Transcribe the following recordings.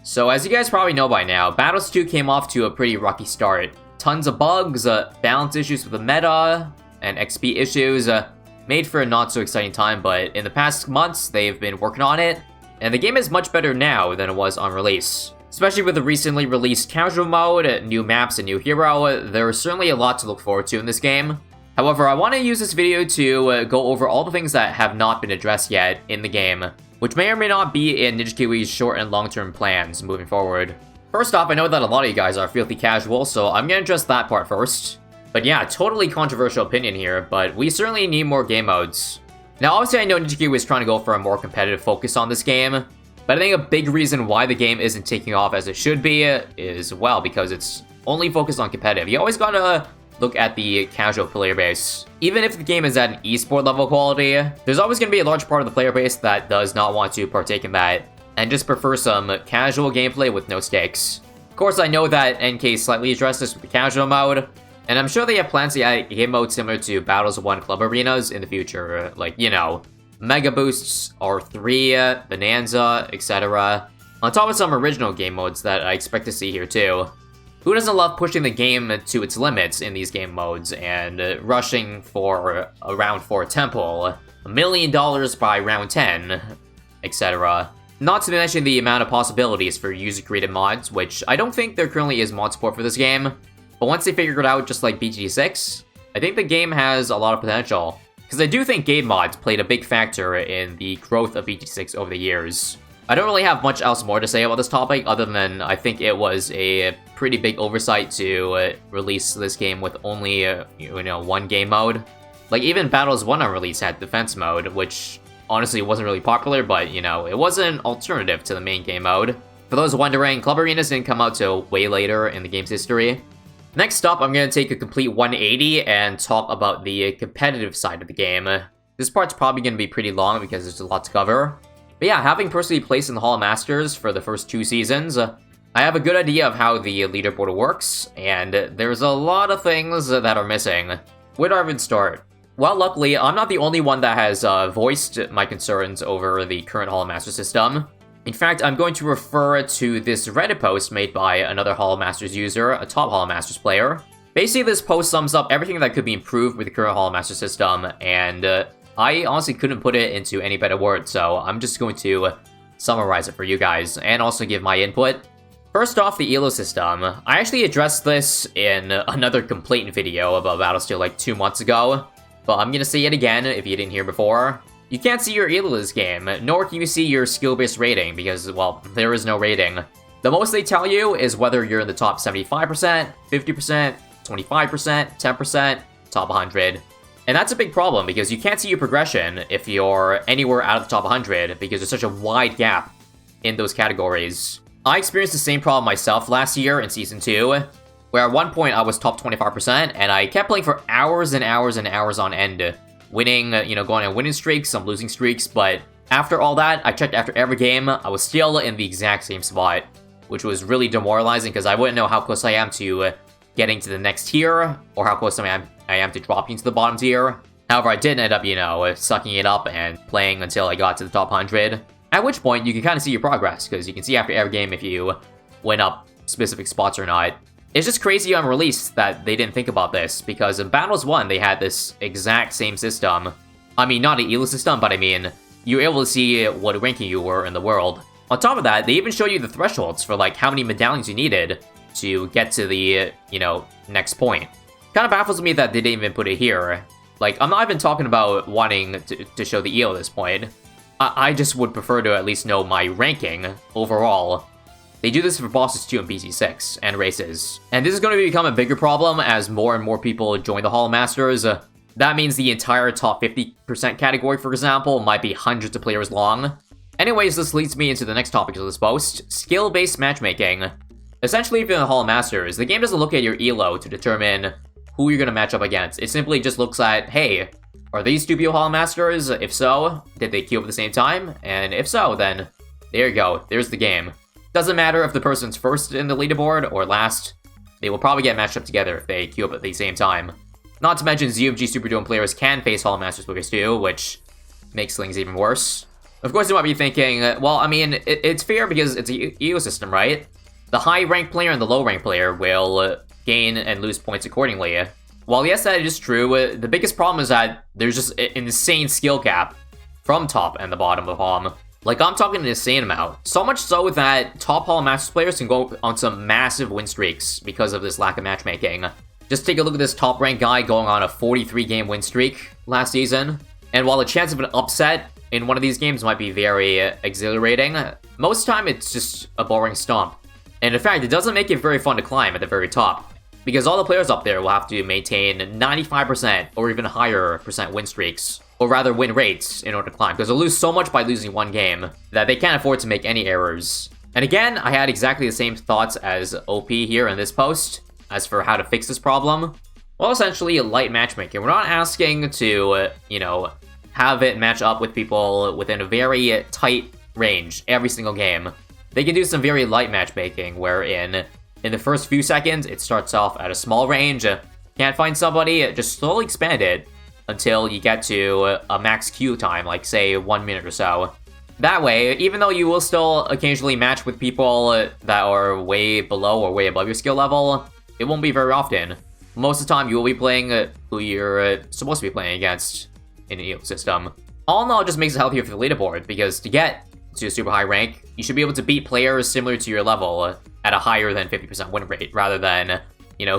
So as you guys probably know by now, Battles 2 came off to a pretty rocky start. Tons of bugs, balance issues with the meta, and XP issues, made for a not so exciting time, but in the past months, they've been working on it, and the game is much better now than it was on release. Especially with the recently released casual mode, new maps, and new hero, there's certainly a lot to look forward to in this game. However, I want to use this video to go over all the things that have not been addressed yet in the game, which may or may not be in Ninja Kiwi's short and long-term plans moving forward. First off, I know that a lot of you guys are filthy casual, so I'm gonna address that part first. But yeah, totally controversial opinion here, but we certainly need more game modes. Now obviously I know Ninja Kiwi is trying to go for a more competitive focus on this game, but I think a big reason why the game isn't taking off as it should be is, well, because it's only focused on competitive. You always gotta look at the casual player base. Even if the game is at an esport level quality, there's always going to be a large part of the player base that does not want to partake in that, and just prefer some casual gameplay with no stakes. Of course, I know that NK slightly addressed this with the casual mode, and I'm sure they have plans to add game modes similar to Battles 1 Club Arenas in the future, like, you know, Mega Boosts, R3, Bonanza, etc. On top of some original game modes that I expect to see here too. Who doesn't love pushing the game to its limits in these game modes and rushing for a round 4 temple, $1 million by round 10, etc. Not to mention the amount of possibilities for user-created mods, which I don't think there currently is mod support for this game, but once they figure it out just like BG6, I think the game has a lot of potential. Because I do think game mods played a big factor in the growth of BG6 over the years. I don't really have much else more to say about this topic, other than I think it was a pretty big oversight to release this game with only, one game mode. Like, even Battles 1 on release had defense mode, which honestly wasn't really popular, but, it was an alternative to the main game mode. For those wondering, Club Arenas didn't come out till way later in the game's history. Next up, I'm going to take a complete 180 and talk about the competitive side of the game. This part's probably going to be pretty long because there's a lot to cover. But yeah, having personally placed in the Hall of Masters for the first 2 seasons, I have a good idea of how the leaderboard works, and there's a lot of things that are missing. Where do I even start? Well, luckily, I'm not the only one that has voiced my concerns over the current Hall of Masters system. In fact, I'm going to refer to this Reddit post made by another Hall of Masters user, a top Hall of Masters player. Basically, this post sums up everything that could be improved with the current Hall of Masters system, and I honestly couldn't put it into any better words, so I'm just going to summarize it for you guys, and also give my input. First off, the ELO system. I actually addressed this in another complaint video about Battlesteel like 2 months ago, but I'm gonna say it again if you didn't hear before. You can't see your ELO this game, nor can you see your skill-based rating, because, well, there is no rating. The most they tell you is whether you're in the top 75%, 50%, 25%, 10%, top 100. And that's a big problem, because you can't see your progression if you're anywhere out of the top 100, because there's such a wide gap in those categories. I experienced the same problem myself last year in Season 2, where at one point I was top 25%, and I kept playing for hours and hours and hours on end. Winning, going on winning streaks, some losing streaks, but after all that, I checked after every game, I was still in the exact same spot, which was really demoralizing, because I wouldn't know how close I am to getting to the next tier, or how close I am to dropping to the bottom tier. However, I did end up, sucking it up and playing until I got to the top 100. At which point, you can kind of see your progress, because you can see after every game if you went up specific spots or not. It's just crazy on release that they didn't think about this, because in Battles 1, they had this exact same system. I mean, not an ELO system, but I mean, you were able to see what ranking you were in the world. On top of that, they even show you the thresholds for, like, how many medallions you needed to get to the, next point. Kind of baffles me that they didn't even put it here. Like, I'm not even talking about wanting to show the ELO at this point. I just would prefer to at least know my ranking overall. They do this for bosses too in BG6 and races. And this is going to become a bigger problem as more and more people join the Hall of Masters. That means the entire top 50% category, for example, might be hundreds of players long. Anyways, this leads me into the next topic of this post, skill-based matchmaking. Essentially, if you're in the Hall of Masters, the game doesn't look at your ELO to determine who you're going to match up against. It simply just looks at, hey, are these 2 people Hall of Masters? If so, did they queue up at the same time? And if so, then there you go, there's the game. Doesn't matter if the person's first in the leaderboard or last, they will probably get matched up together if they queue up at the same time. Not to mention, ZFG Superdome players can face Hall of Masters players too, which makes things even worse. Of course, you might be thinking, well, I mean, it's fair because it's a EO system, right? The high-ranked player and the low-ranked player will gain and lose points accordingly. While yes, that is true, the biggest problem is that there's just an insane skill gap from top and the bottom of Hom. Like, I'm talking an insane amount. So much so that top Hall Masters players can go on some massive win streaks because of this lack of matchmaking. Just take a look at this top-ranked guy going on a 43-game win streak last season. And while the chance of an upset in one of these games might be very exhilarating, most of the time it's just a boring stomp. And in fact, it doesn't make it very fun to climb at the very top, because all the players up there will have to maintain 95% or even higher percent win streaks, or rather win rates, in order to climb, because they'll lose so much by losing one game that they can't afford to make any errors. And again, I had exactly the same thoughts as OP here in this post. As for how to fix this problem, well, essentially light matchmaking. We're not asking to, have it match up with people within a very tight range every single game. They can do some very light matchmaking, wherein in the first few seconds, it starts off at a small range. Can't find somebody, just slowly expand it until you get to a max queue time, like say 1 minute or so. That way, even though you will still occasionally match with people that are way below or way above your skill level, it won't be very often. Most of the time, you will be playing who you're supposed to be playing against in an EO system. All in all, it just makes it healthier for the leaderboard, because to get to a super high rank, you should be able to beat players similar to your level at a higher than 50% win rate, rather than,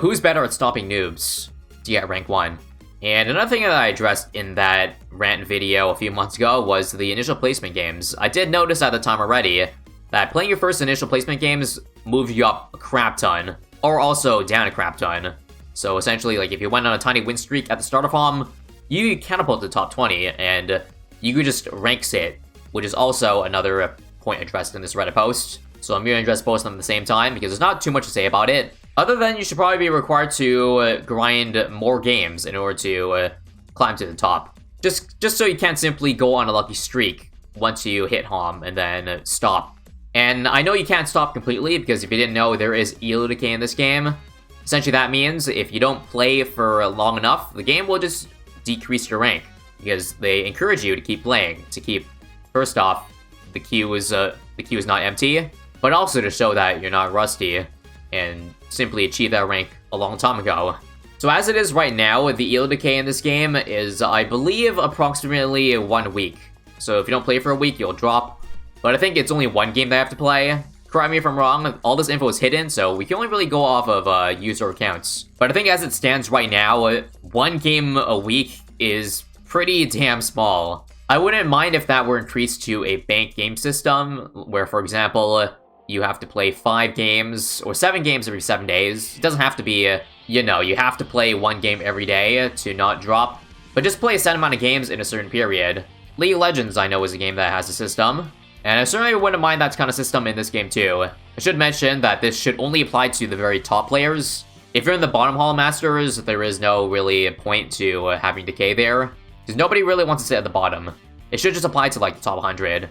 who's better at stopping noobs to get rank 1. And another thing that I addressed in that rant video a few months ago was the initial placement games. I did notice at the time already that playing your first initial placement games moves you up a crap ton, or also down a crap ton. So essentially, like, if you went on a tiny win streak at the start of Hom, you catapult to the top 20, and you could just rank sit, which is also another point addressed in this Reddit post. So I'm going to address both of them at the same time, because there's not too much to say about it, other than you should probably be required to grind more games in order to climb to the top. Just so you can't simply go on a lucky streak once you hit Hom and then stop. And I know you can't stop completely, because if you didn't know, there is elo decay in this game. Essentially, that means if you don't play for long enough, the game will just decrease your rank, because they encourage you to keep playing, to keep, first off, the queue is not empty, but also to show that you're not rusty, and simply achieve that rank a long time ago. So as it is right now, the elo decay in this game is, I believe, approximately 1 week. So if you don't play for a week, you'll drop. But I think it's only one game that I have to play. Correct me if I'm wrong, all this info is hidden, so we can only really go off of user accounts. But I think as it stands right now, 1 game a week is pretty damn small. I wouldn't mind if that were increased to a bank game system, where, for example, you have to play 5 games, or 7 games every 7 days. It doesn't have to be, you have to play 1 game every day to not drop, but just play a set amount of games in a certain period. League of Legends, I know, is a game that has a system, and I certainly wouldn't mind that kind of system in this game too. I should mention that this should only apply to the very top players. If you're in the bottom Hall Masters, there is no really point to having decay there, because nobody really wants to sit at the bottom. It should just apply to, like, the top 100,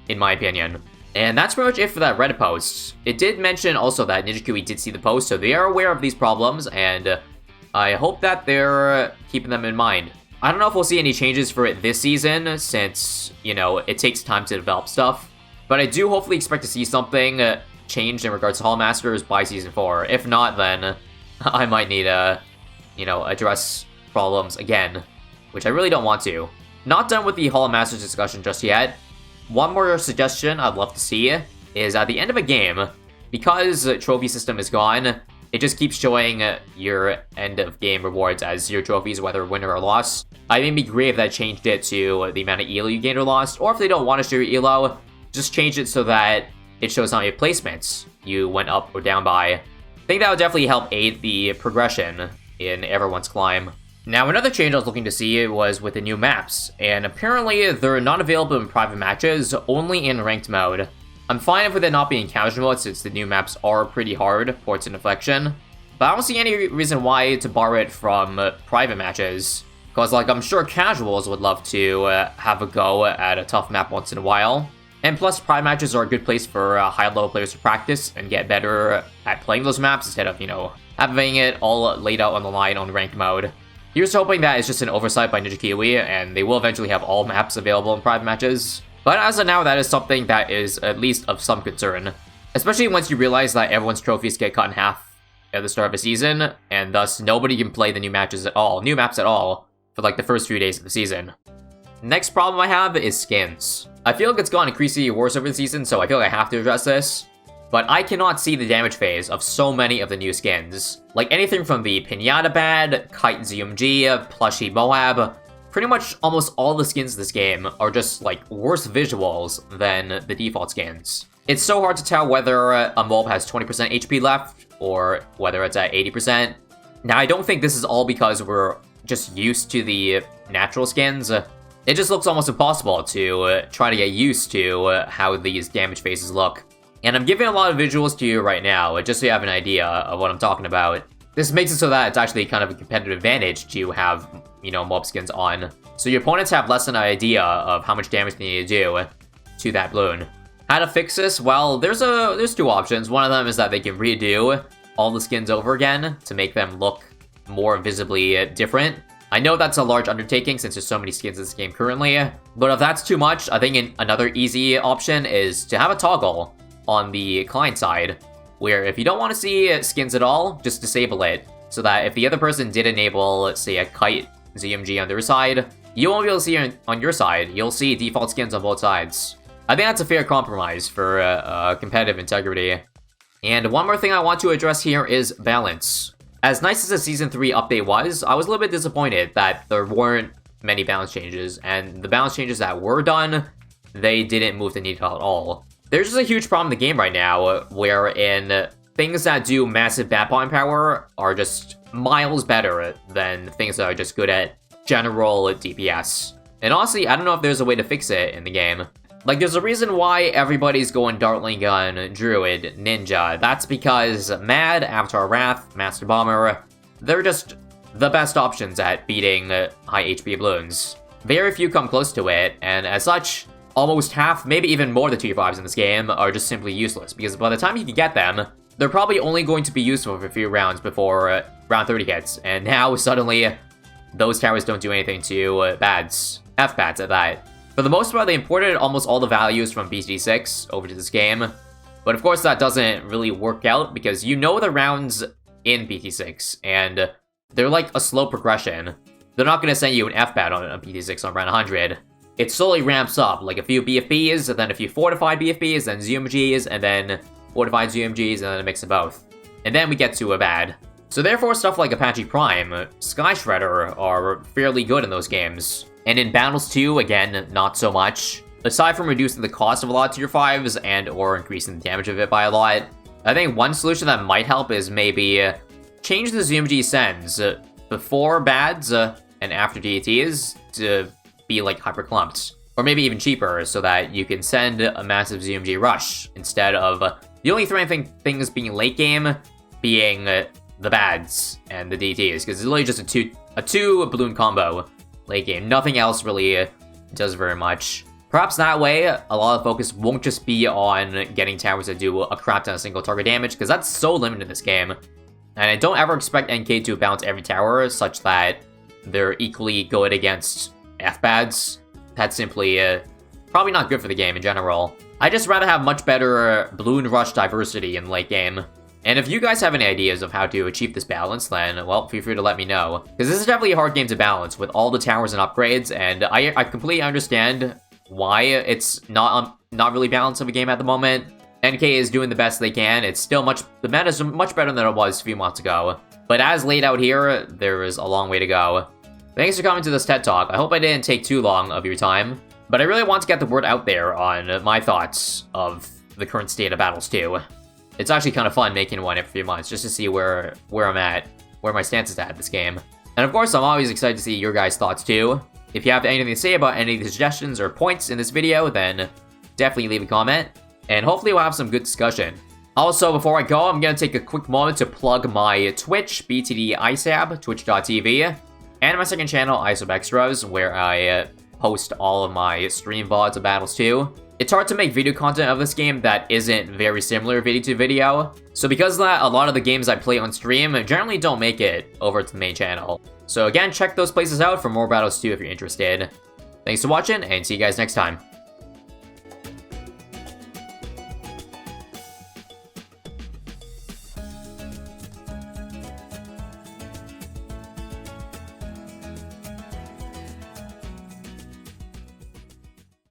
in my opinion. And that's pretty much it for that Reddit post. It did mention also that NinjaKiwi did see the post, so they are aware of these problems, and I hope that they're keeping them in mind. I don't know if we'll see any changes for it this season, since, it takes time to develop stuff. But I do hopefully expect to see something changed in regards to Hall Masters by Season 4. If not, then I might need to, address problems again, which I really don't want to. Not done with the Hall Masters discussion just yet. One more suggestion I'd love to see is at the end of a game, because the trophy system is gone, it just keeps showing your end of game rewards as 0 trophies, whether win or loss. I think it'd be great if that changed it to the amount of elo you gained or lost, or if they don't want to show your elo, just change it so that it shows how many placements you went up or down by. I think that would definitely help aid the progression in everyone's climb. Now, another change I was looking to see was with the new maps, and apparently they're not available in private matches, only in ranked mode. I'm fine with it not being casual mode, since the new maps are pretty hard, ports and deflection, but I don't see any reason why to bar it from private matches, because, like, I'm sure casuals would love to have a go at a tough map once in a while. And plus, private matches are a good place for high-level players to practice and get better at playing those maps instead of, having it all laid out on the line on ranked mode. Here's hoping that it's just an oversight by NinjaKiwi, and they will eventually have all maps available in private matches. But as of now, that is something that is at least of some concern. Especially once you realize that everyone's trophies get cut in half at the start of a season, and thus nobody can play the new maps at all, for like the first few days of the season. Next problem I have is skins. I feel like it's gotten increasingly worse over the season, so I feel like I have to address this. But I cannot see the damage phase of so many of the new skins. Like anything from the Pinata Bad, Kite ZMG, Plushie Moab, pretty much almost all the skins in this game are just like worse visuals than the default skins. It's so hard to tell whether a mob has 20% HP left or whether it's at 80%. Now I don't think this is all because we're just used to the natural skins. It just looks almost impossible to try to get used to how these damage phases look. And I'm giving a lot of visuals to you right now, just so you have an idea of what I'm talking about. This makes it so that it's actually kind of a competitive advantage to have, you know, mob skins on. So your opponents have less than an idea of how much damage they need to do to that Bloon. How to fix this? Well, there's two options. One of them is that they can redo all the skins over again to make them look more visibly different. I know that's a large undertaking since there's so many skins in this game currently, but if that's too much, I think another easy option is to have a toggle on the client side, where if you don't want to see skins at all, just disable it, so that if the other person did enable, let's say, a Kite ZMG on their side, you won't be able to see it on your side. You'll see default skins on both sides. I think that's a fair compromise for competitive integrity. And one more thing I want to address here is balance. As nice as the Season 3 update was, I was a little bit disappointed that there weren't many balance changes, and the balance changes that were done, they didn't move the needle at all. There's just a huge problem in the game right now, wherein things that do massive bat-bomb power are just miles better than things that are just good at general DPS. And honestly, I don't know if there's a way to fix it in the game. Like, there's a reason why everybody's going Dartling Gun, Druid, Ninja. That's because Mad, Avatar Wrath, Master Bomber, they're just the best options at beating high HP Bloons. Very few come close to it, and as such, almost half, maybe even more of the tier 5s in this game are just simply useless, because by the time you can get them, they're probably only going to be useful for a few rounds before round 30 hits, and now suddenly, those towers don't do anything to bads. F-bats at that. For the most part, they imported almost all the values from BT6 over to this game, but of course that doesn't really work out because you know the rounds in BT6, and they're like a slow progression. They're not going to send you an F-bat on BT6 on round 100. It slowly ramps up, like a few BFBs, and then a few fortified BFBs, then ZMGs, and then fortified ZMGs, and then a mix of both. And then we get to a bad. So therefore, stuff like Apache Prime, Sky Shredder are fairly good in those games. And in Battles 2, again, not so much. Aside from reducing the cost of a lot of tier 5s and or increasing the damage of it by a lot, I think one solution that might help is maybe change the ZMG sends before bads and after DATs to be like hyper clumped. Or maybe even cheaper so that you can send a massive ZMG rush instead of the only threatening things being late game being the bads and the DTs, because it's literally just a two Bloon combo late game. Nothing else really does very much. Perhaps that way, a lot of focus won't just be on getting towers that do a crap ton of single target damage, because that's so limited in this game. And I don't ever expect NK to bounce every tower such that they're equally good against F-bads. That's simply probably not good for the game in general. I'd just rather have much better Bloon rush diversity in late game. And if you guys have any ideas of how to achieve this balance, then, well, feel free to let me know. Because this is definitely a hard game to balance with all the towers and upgrades, and I completely understand why it's not really balanced of a game at the moment. NK is doing the best they can. It's still the meta is much better than it was a few months ago. But as laid out here, there is a long way to go. Thanks for coming to this TED Talk. I hope I didn't take too long of your time, but I really want to get the word out there on my thoughts of the current state of Battles 2. It's actually kind of fun making one every few months, just to see where I'm at, where my stance is at this game. And of course, I'm always excited to see your guys' thoughts too. If you have anything to say about any of the suggestions or points in this video, then definitely leave a comment, and hopefully we'll have some good discussion. Also, before I go, I'm going to take a quick moment to plug my Twitch, BTD ISAB, twitch.tv, and my second channel, ISAB Extras, where I post all of my stream VODs of Battles 2. It's hard to make video content of this game that isn't very similar video to video, so because of that, a lot of the games I play on stream generally don't make it over to the main channel. So again, check those places out for more Battles 2 if you're interested. Thanks for watching, and see you guys next time.